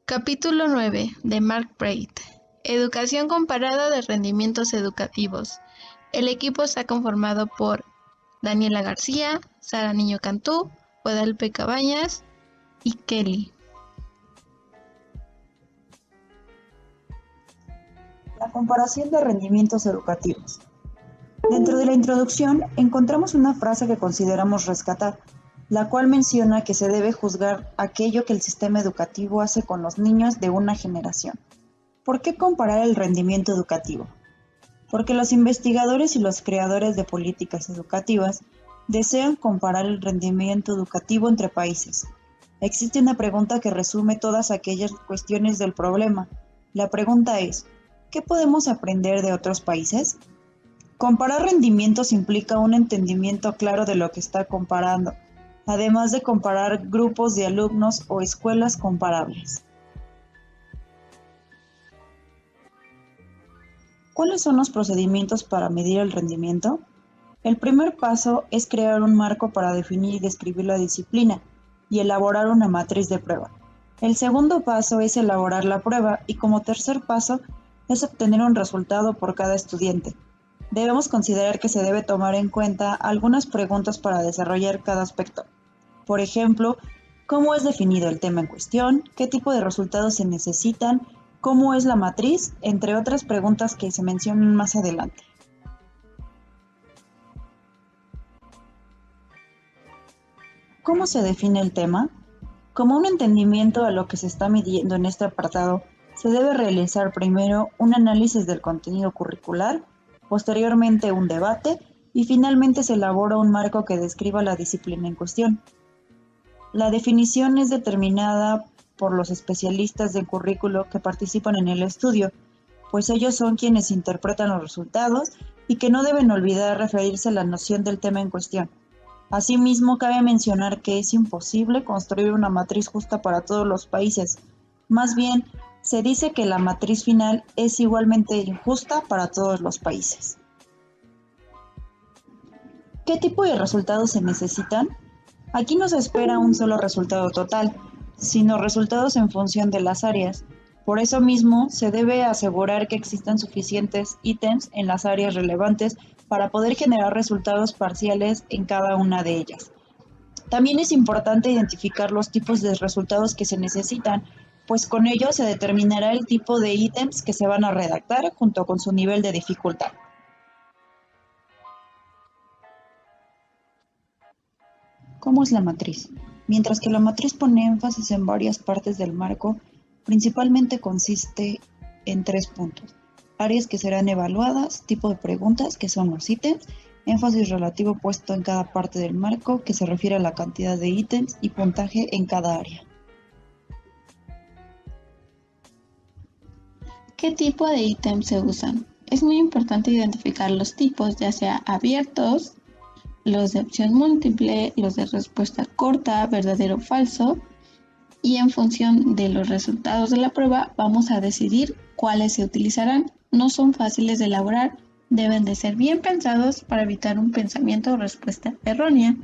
Capítulo 9 de Mark Braid. Educación comparada de rendimientos educativos. El equipo está conformado por Daniela García, Sara Niño Cantú, Guadalupe Cabañas y Kelly. La comparación de rendimientos educativos. Dentro de la introducción encontramos una frase que consideramos rescatar, la cual menciona que se debe juzgar aquello que el sistema educativo hace con los niños de una generación. ¿Por qué comparar el rendimiento educativo? Porque los investigadores y los creadores de políticas educativas desean comparar el rendimiento educativo entre países. Existe una pregunta que resume todas aquellas cuestiones del problema. La pregunta es, ¿qué podemos aprender de otros países? Comparar rendimientos implica un entendimiento claro de lo que está comparando, además de comparar grupos de alumnos o escuelas comparables. ¿Cuáles son los procedimientos para medir el rendimiento? El primer paso es crear un marco para definir y describir la disciplina y elaborar una matriz de prueba. El segundo paso es elaborar la prueba y como tercer paso es obtener un resultado por cada estudiante. Debemos considerar que se debe tomar en cuenta algunas preguntas para desarrollar cada aspecto. Por ejemplo, ¿cómo es definido el tema en cuestión? ¿Qué tipo de resultados se necesitan? ¿Cómo es la matriz? Entre otras preguntas que se mencionan más adelante. ¿Cómo se define el tema? Como un entendimiento a lo que se está midiendo en este apartado, se debe realizar primero un análisis del contenido curricular, posteriormente un debate y finalmente se elabora un marco que describa la disciplina en cuestión. La definición es determinada por los especialistas del currículo que participan en el estudio, pues ellos son quienes interpretan los resultados y que no deben olvidar referirse a la noción del tema en cuestión. Asimismo, cabe mencionar que es imposible construir una matriz justa para todos los países. Más bien, se dice que la matriz final es igualmente injusta para todos los países. ¿Qué tipo de resultados se necesitan? Aquí no se espera un solo resultado total, sino resultados en función de las áreas. Por eso mismo, se debe asegurar que existan suficientes ítems en las áreas relevantes para poder generar resultados parciales en cada una de ellas. También es importante identificar los tipos de resultados que se necesitan, pues con ello se determinará el tipo de ítems que se van a redactar junto con su nivel de dificultad. ¿Cómo es la matriz? Mientras que la matriz pone énfasis en varias partes del marco, principalmente consiste en 3 puntos. Áreas que serán evaluadas, tipo de preguntas, que son los ítems, énfasis relativo puesto en cada parte del marco, que se refiere a la cantidad de ítems, y puntaje en cada área. ¿Qué tipo de ítems se usan? Es muy importante identificar los tipos, ya sea abiertos, los de opción múltiple, los de respuesta corta, verdadero o falso, y en función de los resultados de la prueba vamos a decidir cuáles se utilizarán. No son fáciles de elaborar, deben de ser bien pensados para evitar un pensamiento o respuesta errónea.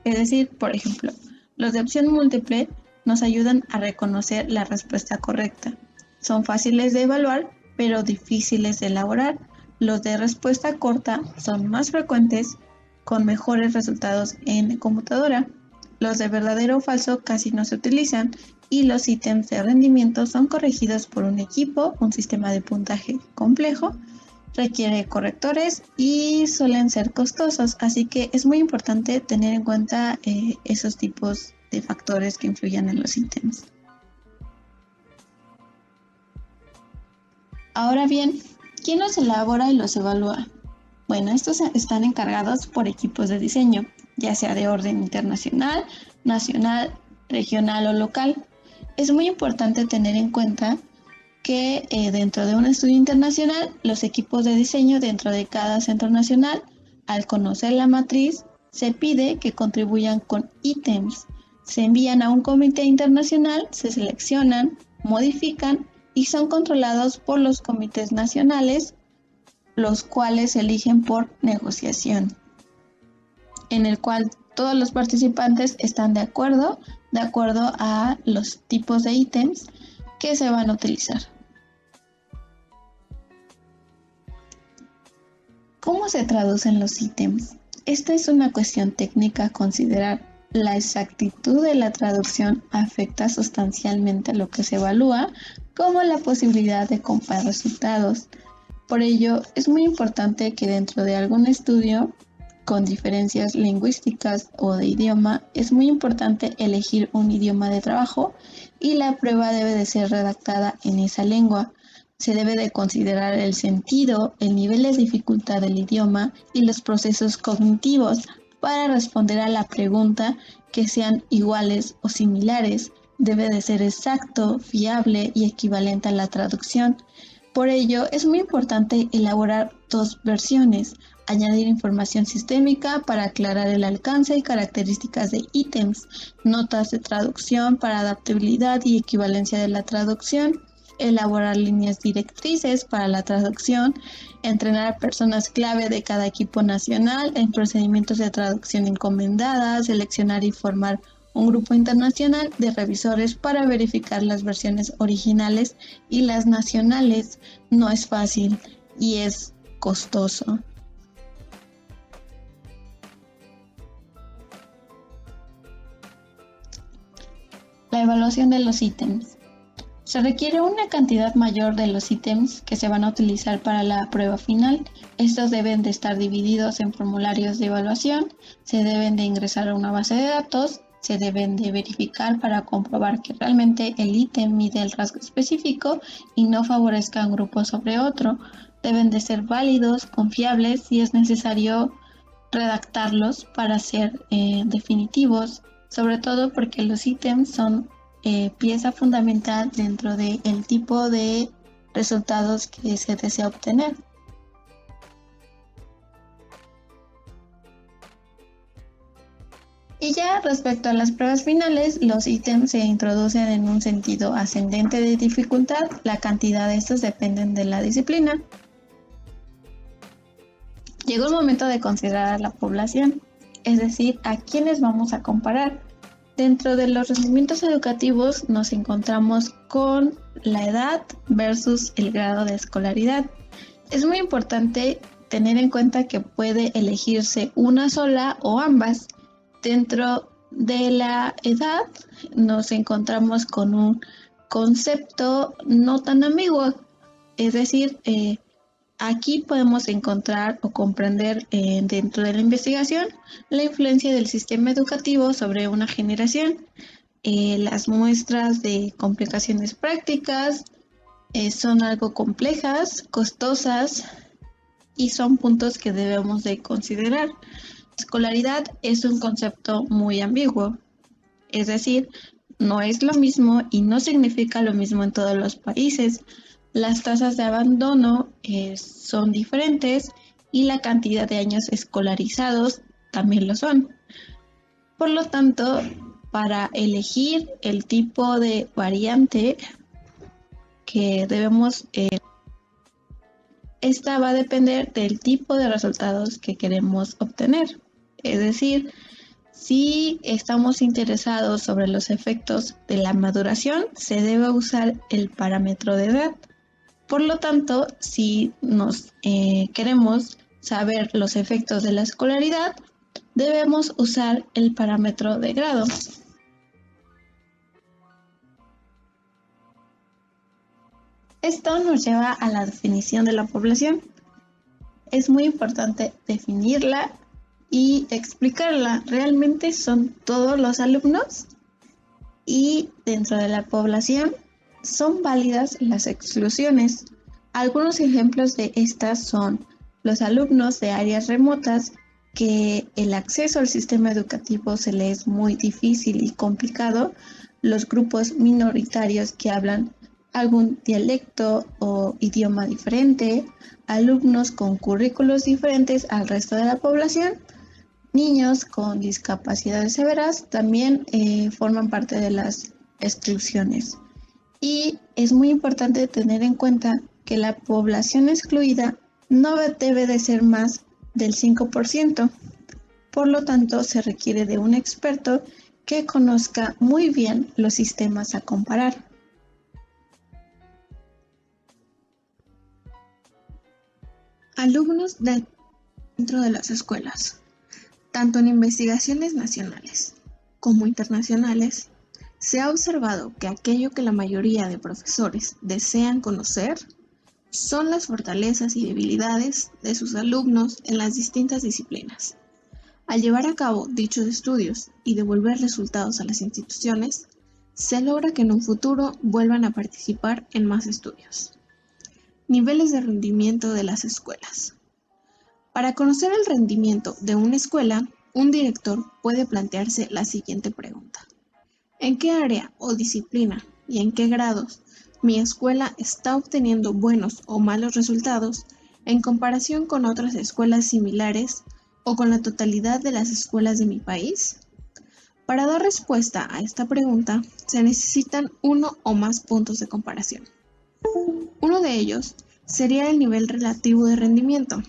Es decir, por ejemplo, los de opción múltiple nos ayudan a reconocer la respuesta correcta. Son fáciles de evaluar, pero difíciles de elaborar. Los de respuesta corta son más frecuentes, con mejores resultados en computadora. Los de verdadero o falso casi no se utilizan y los ítems de rendimiento son corregidos por un equipo, un sistema de puntaje complejo, requiere correctores y suelen ser costosos, así que es muy importante tener en cuenta esos tipos de factores que influyen en los ítems. Ahora bien, ¿quién los elabora y los evalúa? Bueno, estos están encargados por equipos de diseño, ya sea de orden internacional, nacional, regional o local. Es muy importante tener en cuenta que dentro de un estudio internacional, los equipos de diseño dentro de cada centro nacional, al conocer la matriz, se pide que contribuyan con ítems. Se envían a un comité internacional, se seleccionan, modifican y son controlados por los comités nacionales, los cuales se eligen por negociación, en el cual todos los participantes están de acuerdo a los tipos de ítems que se van a utilizar. ¿Cómo se traducen los ítems? Esta es una cuestión técnica a considerar. La exactitud de la traducción afecta sustancialmente lo que se evalúa, como la posibilidad de comparar resultados. Por ello, es muy importante que dentro de algún estudio con diferencias lingüísticas o de idioma, es muy importante elegir un idioma de trabajo y la prueba debe de ser redactada en esa lengua. Se debe de considerar el sentido, el nivel de dificultad del idioma y los procesos cognitivos para responder a la pregunta que sean iguales o similares. Debe de ser exacto, fiable y equivalente a la traducción. Por ello, es muy importante elaborar dos versiones, añadir información sistémica para aclarar el alcance y características de ítems, notas de traducción para adaptabilidad y equivalencia de la traducción, elaborar líneas directrices para la traducción, entrenar a personas clave de cada equipo nacional en procedimientos de traducción encomendada, seleccionar y formar un grupo internacional de revisores para verificar las versiones originales y las nacionales. No es fácil y es costoso. La evaluación de los ítems. Se requiere una cantidad mayor de los ítems que se van a utilizar para la prueba final. Estos deben de estar divididos en formularios de evaluación, se deben de ingresar a una base de datos, se deben de verificar para comprobar que realmente el ítem mide el rasgo específico y no favorezca a un grupo sobre otro. Deben de ser válidos, confiables y es necesario redactarlos para ser definitivos, sobre todo porque los ítems son pieza fundamental dentro del tipo de resultados que se desea obtener. Y ya respecto a las pruebas finales, los ítems se introducen en un sentido ascendente de dificultad. La cantidad de estos dependen de la disciplina. Llegó el momento de considerar a la población, es decir, a quiénes vamos a comparar. Dentro de los rendimientos educativos nos encontramos con la edad versus el grado de escolaridad. Es muy importante tener en cuenta que puede elegirse una sola o ambas. Dentro de la edad nos encontramos con un concepto no tan ambiguo, es decir, aquí podemos encontrar o comprender dentro de la investigación la influencia del sistema educativo sobre una generación, las muestras de complicaciones prácticas son algo complejas, costosas y son puntos que debemos de considerar. Escolaridad es un concepto muy ambiguo, es decir, no es lo mismo y no significa lo mismo en todos los países. Las tasas de abandono son diferentes y la cantidad de años escolarizados también lo son. Por lo tanto, para elegir el tipo de variante que debemos, esta va a depender del tipo de resultados que queremos obtener. Es decir, si estamos interesados sobre los efectos de la maduración, se debe usar el parámetro de edad. Por lo tanto, si nos queremos saber los efectos de la escolaridad, debemos usar el parámetro de grado. Esto nos lleva a la definición de la población. Es muy importante definirla y explicarla. ¿Realmente son todos los alumnos? Y dentro de la población son válidas las exclusiones. Algunos ejemplos de estas son los alumnos de áreas remotas que el acceso al sistema educativo se les es muy difícil y complicado, los grupos minoritarios que hablan algún dialecto o idioma diferente, alumnos con currículos diferentes al resto de la población, niños con discapacidades severas también forman parte de las exclusiones. Y es muy importante tener en cuenta que la población excluida no debe de ser más del 5%. Por lo tanto, se requiere de un experto que conozca muy bien los sistemas a comparar. Alumnos dentro de las escuelas. Tanto en investigaciones nacionales como internacionales, se ha observado que aquello que la mayoría de profesores desean conocer son las fortalezas y debilidades de sus alumnos en las distintas disciplinas. Al llevar a cabo dichos estudios y devolver resultados a las instituciones, se logra que en un futuro vuelvan a participar en más estudios. Niveles de rendimiento de las escuelas. Para conocer el rendimiento de una escuela, un director puede plantearse la siguiente pregunta: ¿en qué área o disciplina y en qué grados mi escuela está obteniendo buenos o malos resultados en comparación con otras escuelas similares o con la totalidad de las escuelas de mi país? Para dar respuesta a esta pregunta, se necesitan uno o más puntos de comparación. Uno de ellos sería el nivel relativo de rendimiento,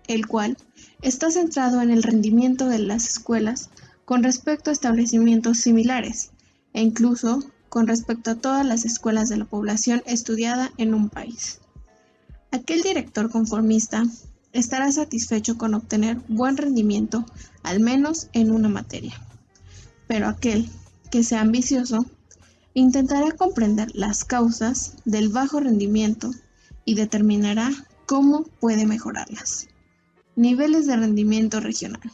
el cual está centrado en el rendimiento de las escuelas con respecto a establecimientos similares e incluso con respecto a todas las escuelas de la población estudiada en un país. Aquel director conformista estará satisfecho con obtener buen rendimiento, al menos en una materia. Pero aquel que sea ambicioso intentará comprender las causas del bajo rendimiento y determinará cómo puede mejorarlas. Niveles de rendimiento regional.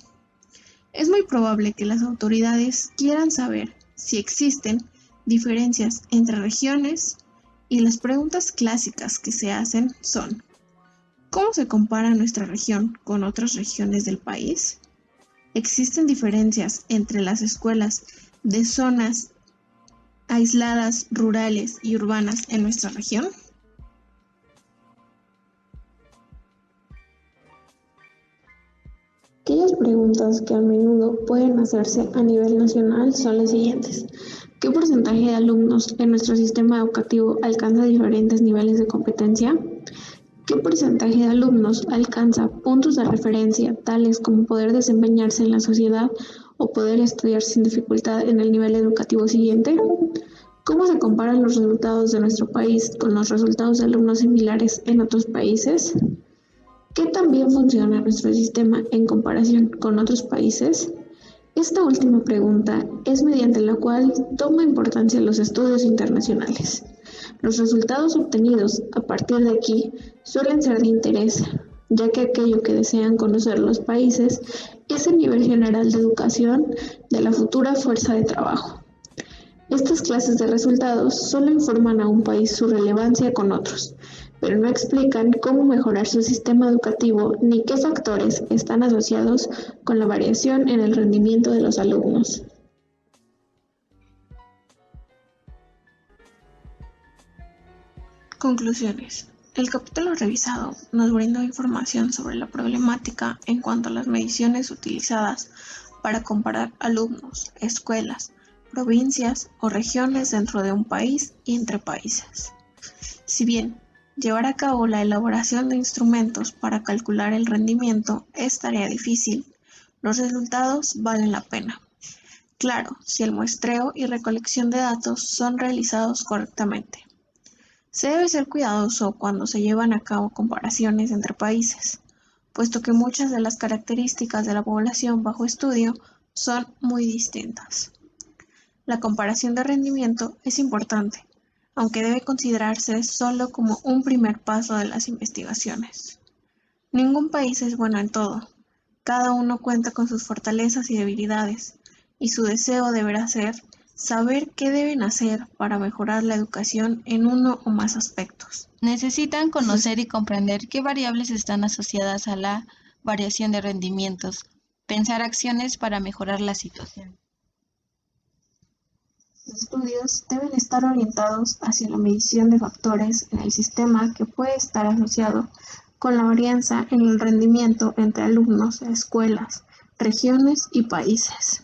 Es muy probable que las autoridades quieran saber si existen diferencias entre regiones y las preguntas clásicas que se hacen son: ¿cómo se compara nuestra región con otras regiones del país? ¿Existen diferencias entre las escuelas de zonas aisladas, rurales y urbanas en nuestra región? Aquellas preguntas que a menudo pueden hacerse a nivel nacional son las siguientes: ¿qué porcentaje de alumnos en nuestro sistema educativo alcanza diferentes niveles de competencia? ¿Qué porcentaje de alumnos alcanza puntos de referencia tales como poder desempeñarse en la sociedad o poder estudiar sin dificultad en el nivel educativo siguiente? ¿Cómo se comparan los resultados de nuestro país con los resultados de alumnos similares en otros países? ¿Qué tan bien funciona nuestro sistema en comparación con otros países? Esta última pregunta es mediante la cual toma importancia los estudios internacionales. Los resultados obtenidos a partir de aquí suelen ser de interés, ya que aquello que desean conocer los países es el nivel general de educación de la futura fuerza de trabajo. Estas clases de resultados solo informan a un país su relevancia con otros, pero no explican cómo mejorar su sistema educativo ni qué factores están asociados con la variación en el rendimiento de los alumnos. Conclusiones. El capítulo revisado nos brindó información sobre la problemática en cuanto a las mediciones utilizadas para comparar alumnos, escuelas, provincias o regiones dentro de un país y entre países. Si bien llevar a cabo la elaboración de instrumentos para calcular el rendimiento es tarea difícil, los resultados valen la pena. Claro, si el muestreo y recolección de datos son realizados correctamente. Se debe ser cuidadoso cuando se llevan a cabo comparaciones entre países, puesto que muchas de las características de la población bajo estudio son muy distintas. La comparación de rendimiento es importante, aunque debe considerarse solo como un primer paso de las investigaciones. Ningún país es bueno en todo, cada uno cuenta con sus fortalezas y debilidades, y su deseo deberá ser saber qué deben hacer para mejorar la educación en uno o más aspectos. Necesitan conocer y comprender qué variables están asociadas a la variación de rendimientos, pensar acciones para mejorar la situación. Los estudios deben estar orientados hacia la medición de factores en el sistema que puede estar asociado con la varianza en el rendimiento entre alumnos, escuelas, regiones y países.